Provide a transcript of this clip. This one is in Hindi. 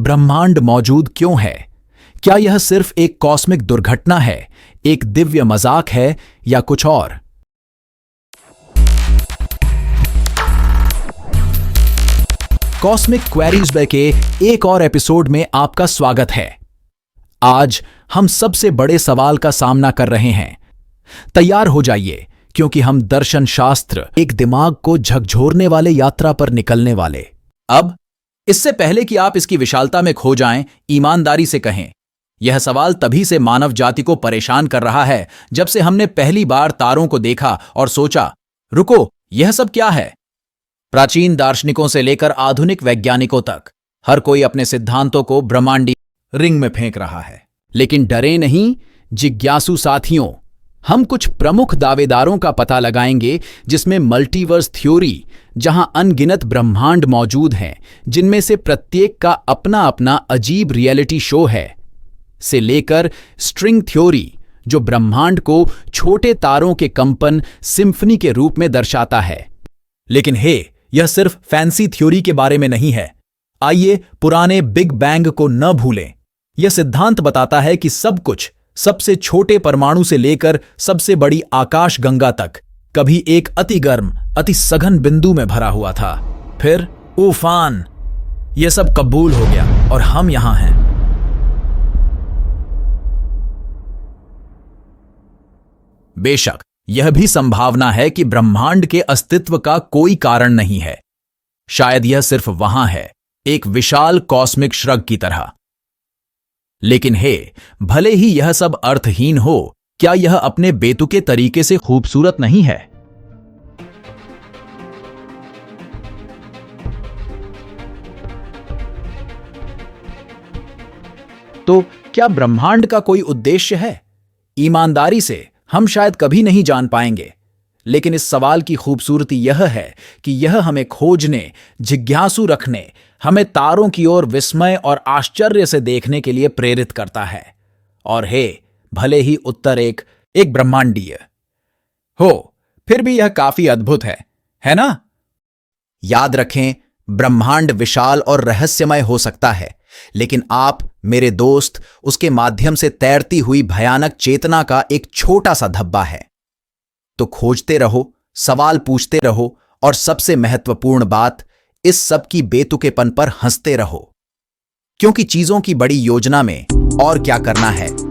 ब्रह्मांड मौजूद क्यों है? क्या यह सिर्फ एक कॉस्मिक दुर्घटना है, एक दिव्य मजाक है, या कुछ और? कॉस्मिक क्वेरीज के एक और एपिसोड में आपका स्वागत है। आज हम सबसे बड़े सवाल का सामना कर रहे हैं। तैयार हो जाइए, क्योंकि हम दर्शन शास्त्र, एक दिमाग को झकझोरने वाले यात्रा पर निकलने वाले। अब इससे पहले कि आप इसकी विशालता में खो जाएं, ईमानदारी से कहें, यह सवाल तभी से मानव जाति को परेशान कर रहा है जब से हमने पहली बार तारों को देखा और सोचा, रुको, यह सब क्या है? प्राचीन दार्शनिकों से लेकर आधुनिक वैज्ञानिकों तक हर कोई अपने सिद्धांतों को ब्रह्मांडी रिंग में फेंक रहा है। लेकिन डरे नहीं जिज्ञासु साथियों, हम कुछ प्रमुख दावेदारों का पता लगाएंगे जिसमें मल्टीवर्स थ्योरी, जहां अनगिनत ब्रह्मांड मौजूद हैं, जिनमें से प्रत्येक का अपना अपना अजीब रियलिटी शो है, से लेकर स्ट्रिंग थ्योरी, जो ब्रह्मांड को छोटे तारों के कंपन सिम्फनी के रूप में दर्शाता है। लेकिन यह सिर्फ फैंसी थ्योरी के बारे में नहीं है। आइए पुराने बिग बैंग को न भूलें। यह सिद्धांत बताता है कि सब कुछ, सबसे छोटे परमाणु से लेकर सबसे बड़ी आकाशगंगा तक, कभी एक अति गर्म, अति सघन बिंदु में भरा हुआ था। फिर उफान, यह सब कबूल हो गया और हम यहां हैं। बेशक यह भी संभावना है कि ब्रह्मांड के अस्तित्व का कोई कारण नहीं है। शायद यह सिर्फ वहां है, एक विशाल कॉस्मिक श्रग की तरह। लेकिन भले ही यह सब अर्थहीन हो, क्या यह अपने बेतुके तरीके से खूबसूरत नहीं है? तो क्या ब्रह्मांड का कोई उद्देश्य है? ईमानदारी से हम शायद कभी नहीं जान पाएंगे। लेकिन इस सवाल की खूबसूरती यह है कि यह हमें खोजने, जिज्ञासु रखने, हमें तारों की ओर विस्मय और आश्चर्य से देखने के लिए प्रेरित करता है। और भले ही उत्तर एक ब्रह्मांडीय हो, फिर भी यह काफी अद्भुत है ना? याद रखें, ब्रह्मांड विशाल और रहस्यमय हो सकता है, लेकिन आप, मेरे दोस्त, उसके माध्यम से तैरती हुई भयानक चेतना का एक छोटा सा धब्बा है। तो खोजते रहो, सवाल पूछते रहो, और सबसे महत्वपूर्ण बात, इस सब की बेतुकेपन पर हंसते रहो, क्योंकि चीजों की बड़ी योजना में और क्या करना है